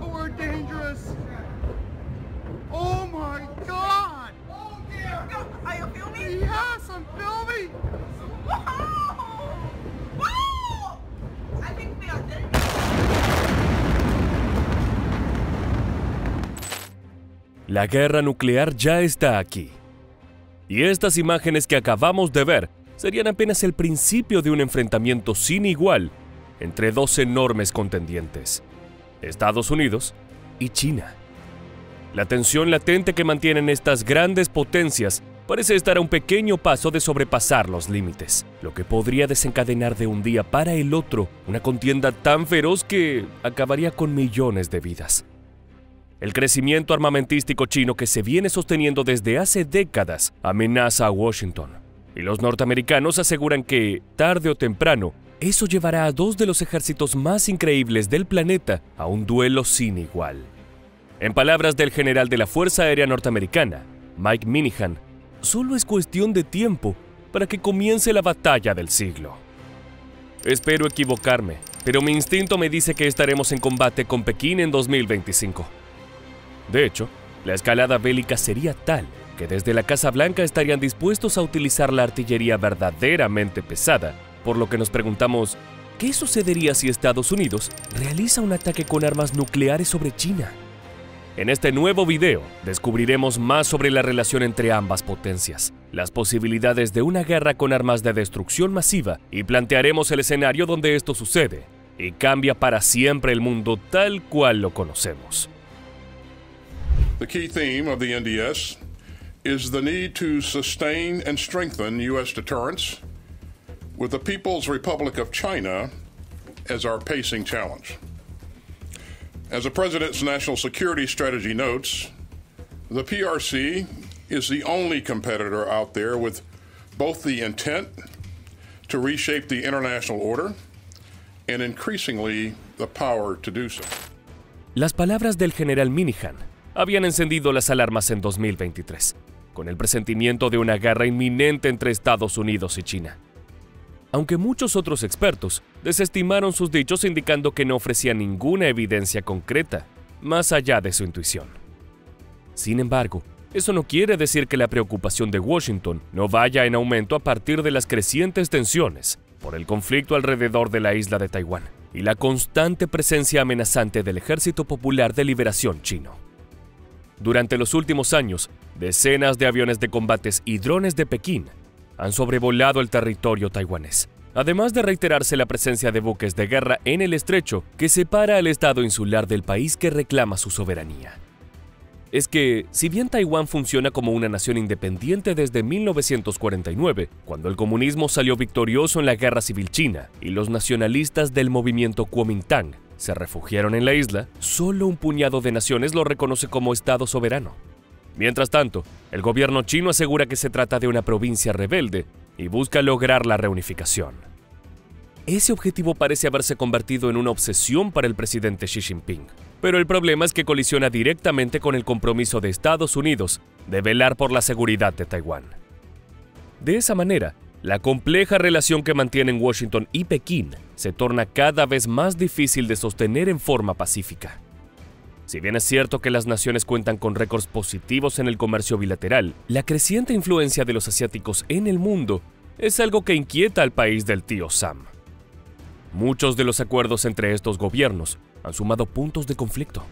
We're dangerous. Oh my God! Oh dear! Are you filming? Yes, I'm filming. Wow! Wow! I think we are dead. La guerra nuclear ya está aquí. Y estas imágenes que acabamos de ver serían apenas el principio de un enfrentamiento sin igual entre dos enormes contendientes, Estados Unidos y China. La tensión latente que mantienen estas grandes potencias parece estar a un pequeño paso de sobrepasar los límites, lo que podría desencadenar de un día para el otro una contienda tan feroz que acabaría con millones de vidas. El crecimiento armamentístico chino que se viene sosteniendo desde hace décadas amenaza a Washington, y los norteamericanos aseguran que, tarde o temprano, eso llevará a dos de los ejércitos más increíbles del planeta a un duelo sin igual. En palabras del general de la Fuerza Aérea Norteamericana, Mike Minihan, solo es cuestión de tiempo para que comience la batalla del siglo. Espero equivocarme, pero mi instinto me dice que estaremos en combate con Pekín en 2025. De hecho, la escalada bélica sería tal que desde la Casa Blanca estarían dispuestos a utilizar la artillería verdaderamente pesada, por lo que nos preguntamos, ¿qué sucedería si Estados Unidos realiza un ataque con armas nucleares sobre China? En este nuevo video descubriremos más sobre la relación entre ambas potencias, las posibilidades de una guerra con armas de destrucción masiva y plantearemos el escenario donde esto sucede y cambia para siempre el mundo tal cual lo conocemos. The key theme of the NDS is the need to sustain and strengthen U.S. deterrence, with the People's Republic of China as our pacing challenge. As the President's National Security Strategy notes, the PRC is the only competitor out there with both the intent to reshape the international order and increasingly the power to do so. Las palabras del general Minihan habían encendido las alarmas en 2023, con el presentimiento de una guerra inminente entre Estados Unidos y China. Aunque muchos otros expertos desestimaron sus dichos indicando que no ofrecían ninguna evidencia concreta, más allá de su intuición. Sin embargo, eso no quiere decir que la preocupación de Washington no vaya en aumento a partir de las crecientes tensiones por el conflicto alrededor de la isla de Taiwán y la constante presencia amenazante del Ejército Popular de Liberación chino. Durante los últimos años, decenas de aviones de combates y drones de Pekín han sobrevolado el territorio taiwanés, además de reiterarse la presencia de buques de guerra en el estrecho que separa al estado insular del país que reclama su soberanía. Es que, si bien Taiwán funciona como una nación independiente desde 1949, cuando el comunismo salió victorioso en la Guerra Civil China y los nacionalistas del movimiento Kuomintang se refugiaron en la isla, solo un puñado de naciones lo reconoce como Estado soberano. Mientras tanto, el gobierno chino asegura que se trata de una provincia rebelde y busca lograr la reunificación. Ese objetivo parece haberse convertido en una obsesión para el presidente Xi Jinping, pero el problema es que colisiona directamente con el compromiso de Estados Unidos de velar por la seguridad de Taiwán. De esa manera, la compleja relación que mantienen Washington y Pekín se torna cada vez más difícil de sostener en forma pacífica. Si bien es cierto que las naciones cuentan con récords positivos en el comercio bilateral, la creciente influencia de los asiáticos en el mundo es algo que inquieta al país del tío Sam. Muchos de los acuerdos entre estos gobiernos han sumado puntos de conflicto.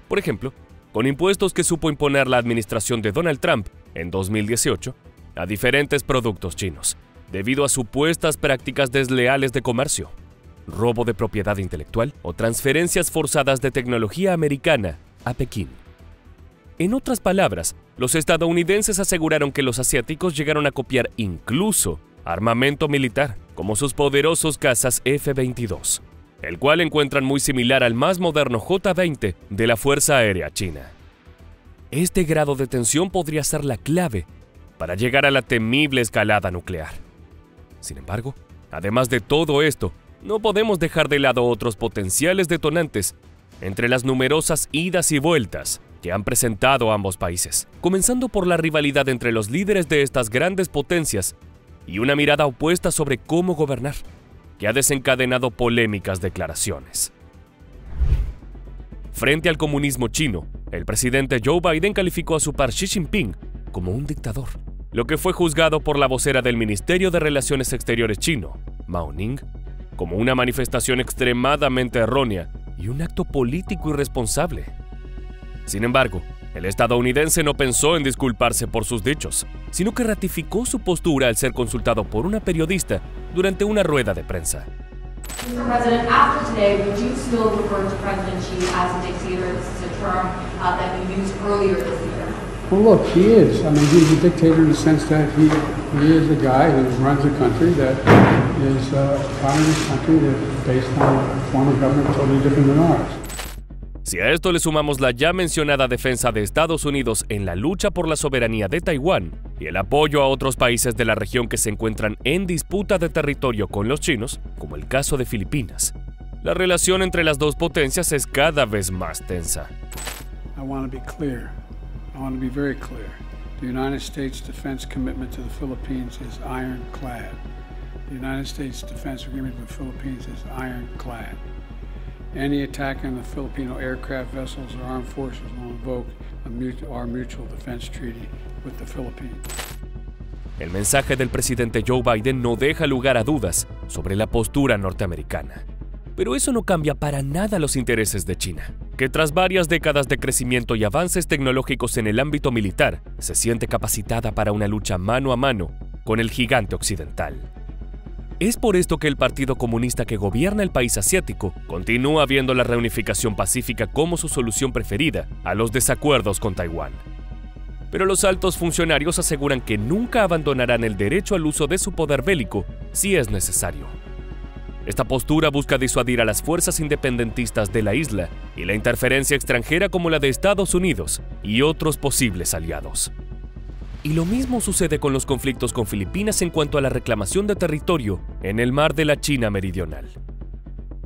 Por ejemplo, con impuestos que supo imponer la administración de Donald Trump en 2018 a diferentes productos chinos, debido a supuestas prácticas desleales de comercio, robo de propiedad intelectual o transferencias forzadas de tecnología americana a Pekín. En otras palabras, los estadounidenses aseguraron que los asiáticos llegaron a copiar incluso armamento militar, como sus poderosos cazas F-22, el cual encuentran muy similar al más moderno J-20 de la Fuerza Aérea China. Este grado de tensión podría ser la clave para llegar a la temible escalada nuclear. Sin embargo, además de todo esto, no podemos dejar de lado otros potenciales detonantes entre las numerosas idas y vueltas que han presentado ambos países, comenzando por la rivalidad entre los líderes de estas grandes potencias y una mirada opuesta sobre cómo gobernar, que ha desencadenado polémicas declaraciones. Frente al comunismo chino, el presidente Joe Biden calificó a su par Xi Jinping como un dictador, lo que fue juzgado por la vocera del Ministerio de Relaciones Exteriores chino, Mao Ning, como una manifestación extremadamente errónea y un acto político irresponsable. Sin embargo, el estadounidense no pensó en disculparse por sus dichos, sino que ratificó su postura al ser consultado por una periodista durante una rueda de prensa. Mr. President, after today, would you still refer to President Xi as a dictator? This is a term that you used earlier this year. Well, look, he is. I mean, he's a dictator in the sense that he is a guy who runs a country that is a communist country that's based on a form of government totally different than ours. Si a esto le sumamos la ya mencionada defensa de Estados Unidos en la lucha por la soberanía de Taiwán y el apoyo a otros países de la región que se encuentran en disputa de territorio con los chinos, como el caso de Filipinas, la relación entre las dos potencias es cada vez más tensa. I want to be clear. I want to be very clear. The United States defense commitment to the Philippines is ironclad. The United States defense agreement with the Philippines is ironclad. Any attack on the Filipino aircraft vessels or armed forces will invoke our mutual defense treaty with the Philippines. El mensaje del presidente Joe Biden no deja lugar a dudas sobre la postura norteamericana. Pero eso no cambia para nada los intereses de China, que tras varias décadas de crecimiento y avances tecnológicos en el ámbito militar, se siente capacitada para una lucha mano a mano con el gigante occidental. Es por esto que el Partido Comunista que gobierna el país asiático continúa viendo la reunificación pacífica como su solución preferida a los desacuerdos con Taiwán. Pero los altos funcionarios aseguran que nunca abandonarán el derecho al uso de su poder bélico si es necesario. Esta postura busca disuadir a las fuerzas independentistas de la isla y la interferencia extranjera como la de Estados Unidos y otros posibles aliados. Y lo mismo sucede con los conflictos con Filipinas en cuanto a la reclamación de territorio en el mar de la China Meridional.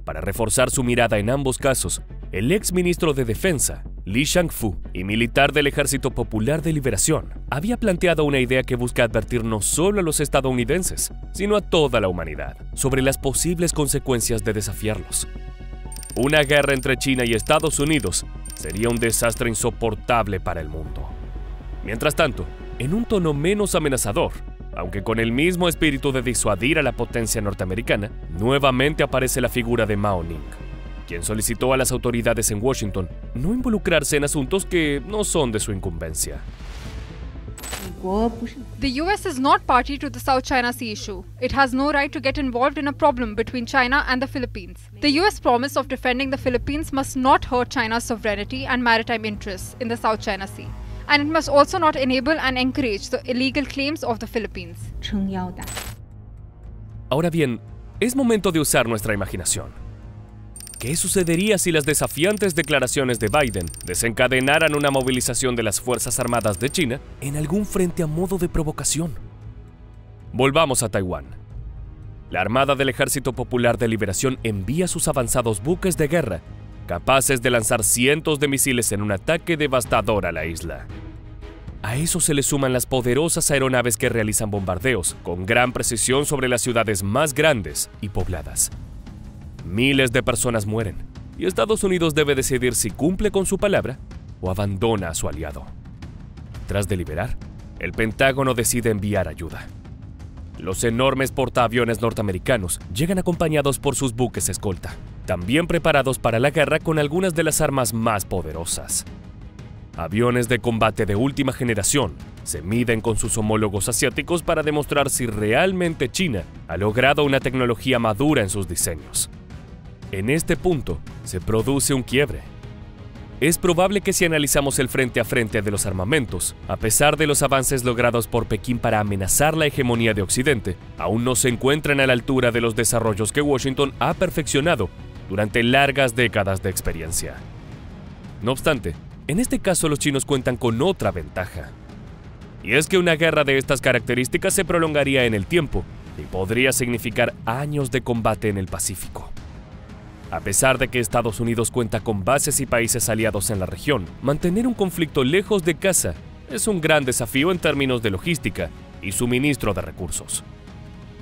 Para reforzar su mirada en ambos casos, el ex ministro de Defensa, Li Shangfu, y militar del Ejército Popular de Liberación, había planteado una idea que busca advertir no solo a los estadounidenses, sino a toda la humanidad, sobre las posibles consecuencias de desafiarlos. Una guerra entre China y Estados Unidos sería un desastre insoportable para el mundo. Mientras tanto, en un tono menos amenazador, aunque con el mismo espíritu de disuadir a la potencia norteamericana, nuevamente aparece la figura de Mao Ning, quien solicitó a las autoridades en Washington no involucrarse en asuntos que no son de su incumbencia. The US is not party to the South China Sea issue. It has no right to get involved in a problem between China and the Philippines. The US promise of defending the Philippines must not hurt China's sovereignty and maritime interests in the South China Sea. And it must also not enable and encourage the illegal claims of the Philippines. Ahora bien, es momento de usar nuestra imaginación. ¿Qué sucedería si las desafiantes declaraciones de Biden desencadenaran una movilización de las Fuerzas Armadas de China en algún frente a modo de provocación? Volvamos a Taiwán. La Armada del Ejército Popular de Liberación envía sus avanzados buques de guerra, capaces de lanzar cientos de misiles en un ataque devastador a la isla. A eso se le suman las poderosas aeronaves que realizan bombardeos con gran precisión sobre las ciudades más grandes y pobladas. Miles de personas mueren, y Estados Unidos debe decidir si cumple con su palabra o abandona a su aliado. Tras deliberar, el Pentágono decide enviar ayuda. Los enormes portaaviones norteamericanos llegan acompañados por sus buques escolta, también preparados para la guerra con algunas de las armas más poderosas. Aviones de combate de última generación se miden con sus homólogos asiáticos para demostrar si realmente China ha logrado una tecnología madura en sus diseños. En este punto se produce un quiebre. Es probable que si analizamos el frente a frente de los armamentos, a pesar de los avances logrados por Pekín para amenazar la hegemonía de Occidente, aún no se encuentran a la altura de los desarrollos que Washington ha perfeccionado durante largas décadas de experiencia. No obstante, en este caso los chinos cuentan con otra ventaja. Y es que una guerra de estas características se prolongaría en el tiempo y podría significar años de combate en el Pacífico. A pesar de que Estados Unidos cuenta con bases y países aliados en la región, mantener un conflicto lejos de casa es un gran desafío en términos de logística y suministro de recursos.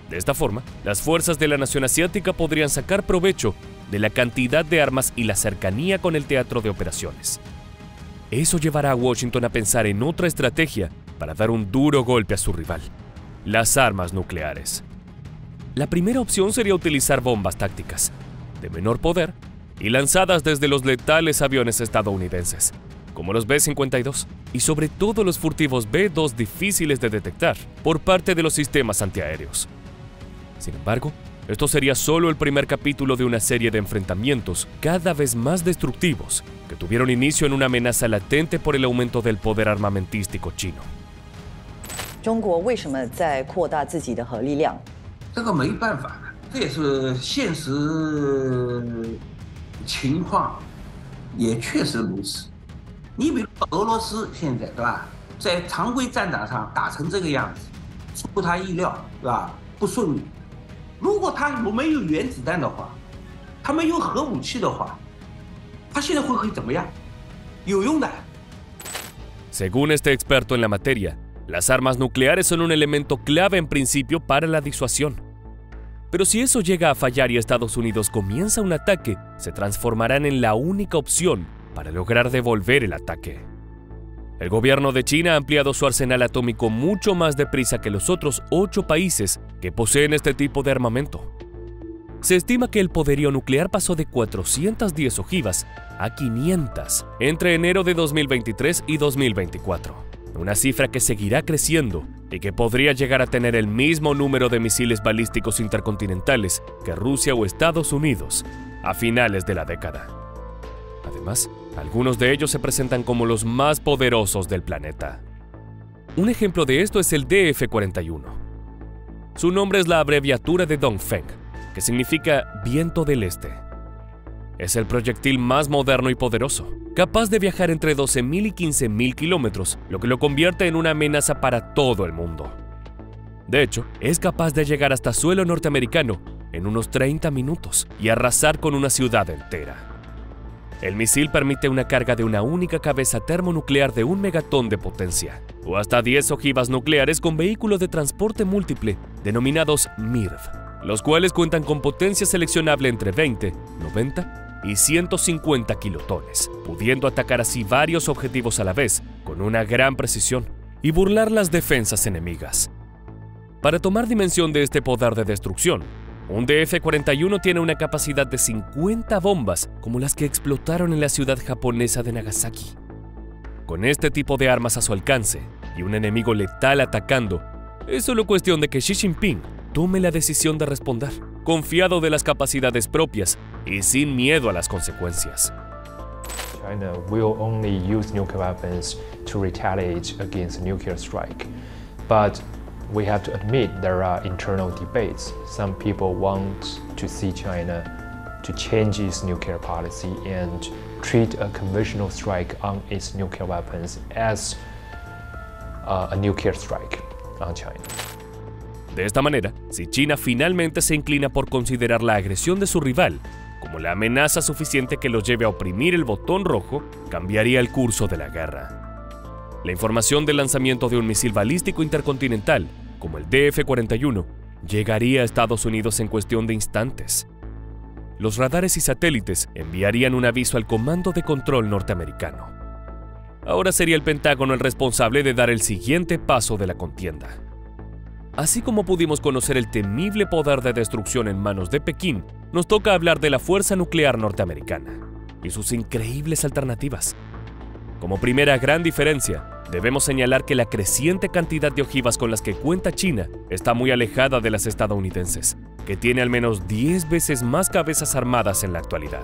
De esta forma, las fuerzas de la nación asiática podrían sacar provecho de la cantidad de armas y la cercanía con el teatro de operaciones. Eso llevará a Washington a pensar en otra estrategia para dar un duro golpe a su rival: las armas nucleares. La primera opción sería utilizar bombas tácticas, de menor poder y lanzadas desde los letales aviones estadounidenses, como los B-52, y sobre todo los furtivos B-2 difíciles de detectar por parte de los sistemas antiaéreos. Sin embargo, esto sería solo el primer capítulo de una serie de enfrentamientos cada vez más destructivos que tuvieron inicio en una amenaza latente por el aumento del poder armamentístico chino. 中国为什么在扩大自己的核力量？这个没办法，这也是现实情况，也确实如此。你比如俄罗斯现在对吧，在常规战场上打成这个样子，出乎他意料，对吧？不顺利。如果他没有原子弹的话，他没有核武器的话，他现在会怎么样？有用的。 Según este experto en la materia, las armas nucleares son un elemento clave en principio para la disuasión. Pero si eso llega a fallar y Estados Unidos comienza un ataque, se transformarán en la única opción para lograr devolver el ataque. El gobierno de China ha ampliado su arsenal atómico mucho más deprisa que los otros 8 países que poseen este tipo de armamento. Se estima que el poderío nuclear pasó de 410 ojivas a 500 entre enero de 2023 y 2024, una cifra que seguirá creciendo y que podría llegar a tener el mismo número de misiles balísticos intercontinentales que Rusia o Estados Unidos a finales de la década. Además, algunos de ellos se presentan como los más poderosos del planeta. Un ejemplo de esto es el DF-41. Su nombre es la abreviatura de Dongfeng, que significa viento del este. Es el proyectil más moderno y poderoso, capaz de viajar entre 12.000 y 15.000 kilómetros, lo que lo convierte en una amenaza para todo el mundo. De hecho, es capaz de llegar hasta suelo norteamericano en unos 30 minutos y arrasar con una ciudad entera. El misil permite una carga de una única cabeza termonuclear de 1 megatón de potencia, o hasta 10 ojivas nucleares con vehículos de transporte múltiple denominados MIRV, los cuales cuentan con potencia seleccionable entre 20, 90 y 150 kilotones, pudiendo atacar así varios objetivos a la vez con una gran precisión y burlar las defensas enemigas. Para tomar dimensión de este poder de destrucción, un DF-41 tiene una capacidad de 50 bombas como las que explotaron en la ciudad japonesa de Nagasaki. Con este tipo de armas a su alcance y un enemigo letal atacando, es solo cuestión de que Xi Jinping tome la decisión de responder, confiado de las capacidades propias y sin miedo a las consecuencias. China will only use nuclear weapons to retaliate against a nuclear strike, but we have to admit there are internal debates. Some people want to see China to change its nuclear policy and treat a conventional strike on its nuclear weapons as a nuclear strike on China. De esta manera, si China finalmente se inclina por considerar la agresión de su rival como la amenaza suficiente que los lleve a oprimir el botón rojo, cambiaría el curso de la guerra. La información del lanzamiento de un misil balístico intercontinental, como el DF-41, llegaría a Estados Unidos en cuestión de instantes. Los radares y satélites enviarían un aviso al Comando de Control norteamericano. Ahora sería el Pentágono el responsable de dar el siguiente paso de la contienda. Así como pudimos conocer el temible poder de destrucción en manos de Pekín, nos toca hablar de la fuerza nuclear norteamericana y sus increíbles alternativas. Como primera gran diferencia, debemos señalar que la creciente cantidad de ojivas con las que cuenta China está muy alejada de las estadounidenses, que tiene al menos 10 veces más cabezas armadas en la actualidad.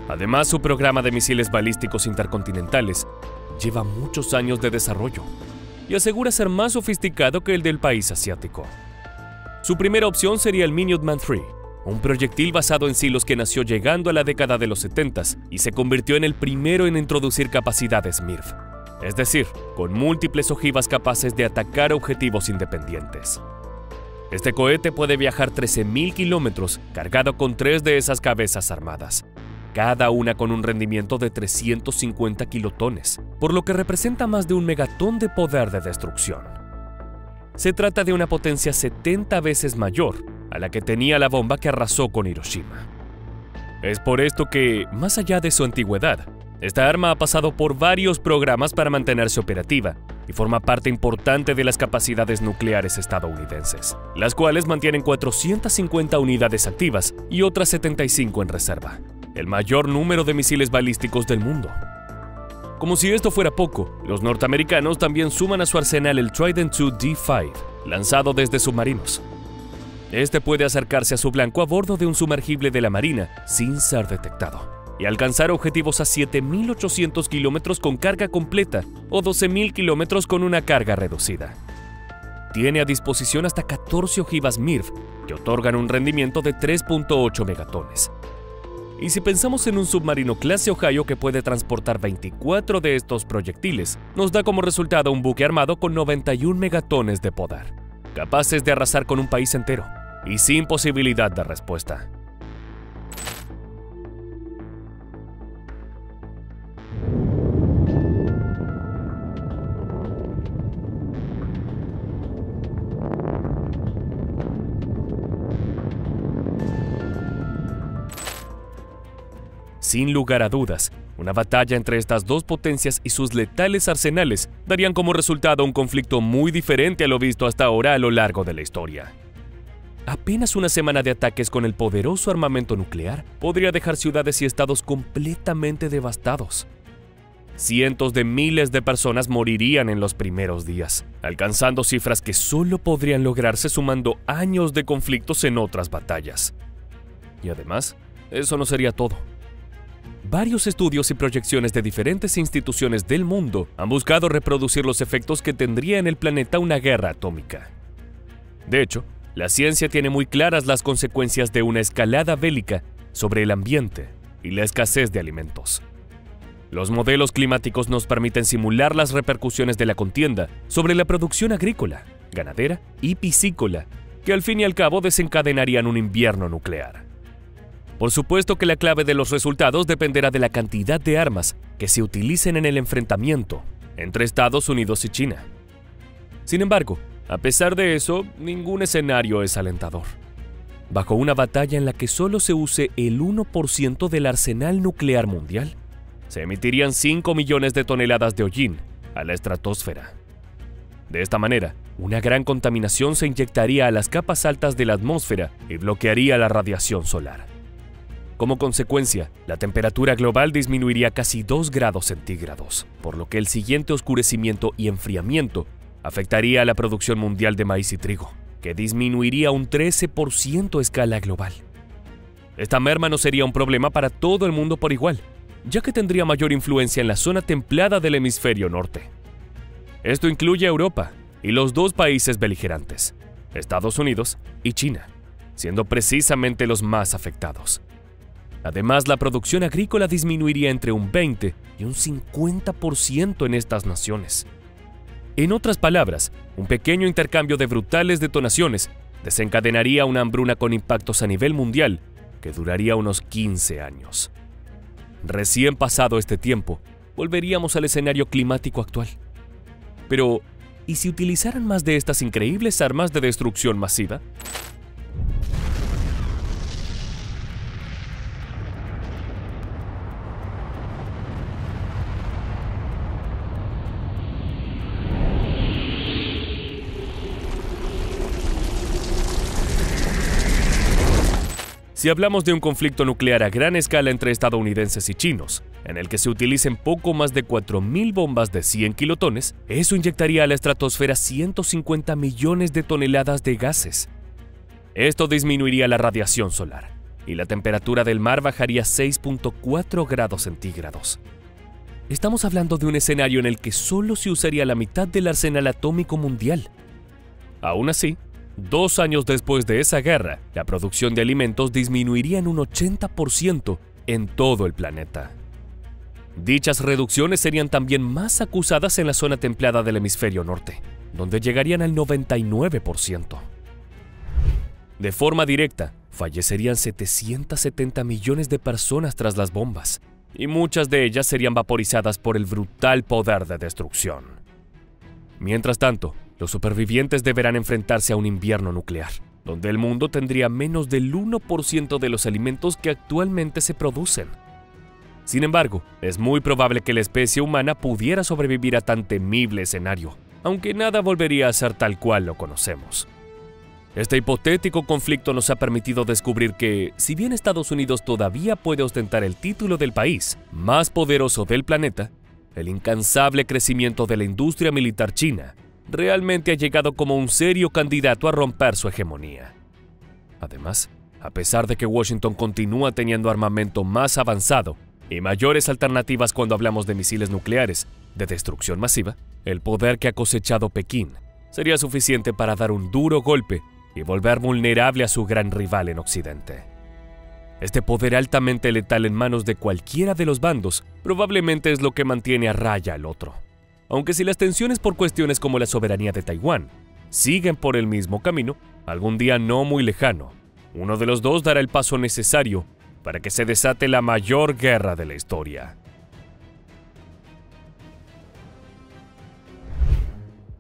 Además, su programa de misiles balísticos intercontinentales lleva muchos años de desarrollo y asegura ser más sofisticado que el del país asiático. Su primera opción sería el Minuteman III, un proyectil basado en silos que nació llegando a la década de los 70s y se convirtió en el primero en introducir capacidades MIRV, es decir, con múltiples ojivas capaces de atacar objetivos independientes. Este cohete puede viajar 13.000 kilómetros cargado con 3 de esas cabezas armadas, cada una con un rendimiento de 350 kilotones, por lo que representa más de 1 megatón de poder de destrucción. Se trata de una potencia 70 veces mayor a la que tenía la bomba que arrasó con Hiroshima. Es por esto que, más allá de su antigüedad, esta arma ha pasado por varios programas para mantenerse operativa y forma parte importante de las capacidades nucleares estadounidenses, las cuales mantienen 450 unidades activas y otras 75 en reserva, el mayor número de misiles balísticos del mundo. Como si esto fuera poco, los norteamericanos también suman a su arsenal el Trident II D5, lanzado desde submarinos. Este puede acercarse a su blanco a bordo de un sumergible de la Marina sin ser detectado y alcanzar objetivos a 7.800 kilómetros con carga completa o 12.000 kilómetros con una carga reducida. Tiene a disposición hasta 14 ojivas MIRV que otorgan un rendimiento de 3.8 megatones. Y si pensamos en un submarino clase Ohio que puede transportar 24 de estos proyectiles, nos da como resultado un buque armado con 91 megatones de poder, capaces de arrasar con un país entero y sin posibilidad de respuesta. Sin lugar a dudas, una batalla entre estas dos potencias y sus letales arsenales darían como resultado un conflicto muy diferente a lo visto hasta ahora a lo largo de la historia. Apenas una semana de ataques con el poderoso armamento nuclear podría dejar ciudades y estados completamente devastados. Cientos de miles de personas morirían en los primeros días, alcanzando cifras que solo podrían lograrse sumando años de conflictos en otras batallas. Y además, eso no sería todo. Varios estudios y proyecciones de diferentes instituciones del mundo han buscado reproducir los efectos que tendría en el planeta una guerra atómica. De hecho, la ciencia tiene muy claras las consecuencias de una escalada bélica sobre el ambiente y la escasez de alimentos. Los modelos climáticos nos permiten simular las repercusiones de la contienda sobre la producción agrícola, ganadera y piscícola, que al fin y al cabo desencadenarían un invierno nuclear. Por supuesto que la clave de los resultados dependerá de la cantidad de armas que se utilicen en el enfrentamiento entre Estados Unidos y China. Sin embargo, a pesar de eso, ningún escenario es alentador. Bajo una batalla en la que solo se use el 1% del arsenal nuclear mundial, se emitirían 5 millones de toneladas de hollín a la estratosfera. De esta manera, una gran contaminación se inyectaría a las capas altas de la atmósfera y bloquearía la radiación solar. Como consecuencia, la temperatura global disminuiría casi 2 grados centígrados, por lo que el siguiente oscurecimiento y enfriamiento afectaría a la producción mundial de maíz y trigo, que disminuiría un 13% a escala global. Esta merma no sería un problema para todo el mundo por igual, ya que tendría mayor influencia en la zona templada del hemisferio norte. Esto incluye a Europa y los dos países beligerantes, Estados Unidos y China, siendo precisamente los más afectados. Además, la producción agrícola disminuiría entre un 20 y un 50% en estas naciones. En otras palabras, un pequeño intercambio de brutales detonaciones desencadenaría una hambruna con impactos a nivel mundial que duraría unos 15 años. Recién pasado este tiempo, volveríamos al escenario climático actual. Pero, ¿y si utilizaran más de estas increíbles armas de destrucción masiva? Si hablamos de un conflicto nuclear a gran escala entre estadounidenses y chinos, en el que se utilicen poco más de 4.000 bombas de 100 kilotones, eso inyectaría a la estratosfera 150 millones de toneladas de gases. Esto disminuiría la radiación solar, y la temperatura del mar bajaría 6.4 grados centígrados. Estamos hablando de un escenario en el que solo se usaría la mitad del arsenal atómico mundial. Aún así, 2 años después de esa guerra, la producción de alimentos disminuiría en un 80% en todo el planeta. Dichas reducciones serían también más acusadas en la zona templada del hemisferio norte, donde llegarían al 99%. De forma directa, fallecerían 770 millones de personas tras las bombas, y muchas de ellas serían vaporizadas por el brutal poder de destrucción. Mientras tanto, los supervivientes deberán enfrentarse a un invierno nuclear, donde el mundo tendría menos del 1% de los alimentos que actualmente se producen. Sin embargo, es muy probable que la especie humana pudiera sobrevivir a tan temible escenario, aunque nada volvería a ser tal cual lo conocemos. Este hipotético conflicto nos ha permitido descubrir que, si bien Estados Unidos todavía puede ostentar el título del país más poderoso del planeta, el incansable crecimiento de la industria militar china realmente ha llegado como un serio candidato a romper su hegemonía. Además, a pesar de que Washington continúa teniendo armamento más avanzado y mayores alternativas cuando hablamos de misiles nucleares de destrucción masiva, el poder que ha cosechado Pekín sería suficiente para dar un duro golpe y volver vulnerable a su gran rival en Occidente. Este poder altamente letal en manos de cualquiera de los bandos probablemente es lo que mantiene a raya al otro. Aunque si las tensiones por cuestiones como la soberanía de Taiwán siguen por el mismo camino, algún día no muy lejano, uno de los dos dará el paso necesario para que se desate la mayor guerra de la historia.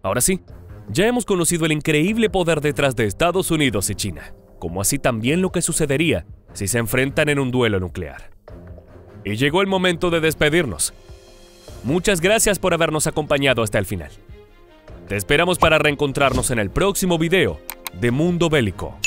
Ahora sí, ya hemos conocido el increíble poder detrás de Estados Unidos y China, como así también lo que sucedería si se enfrentan en un duelo nuclear. Y llegó el momento de despedirnos. Muchas gracias por habernos acompañado hasta el final. Te esperamos para reencontrarnos en el próximo video de Mundo Bélico.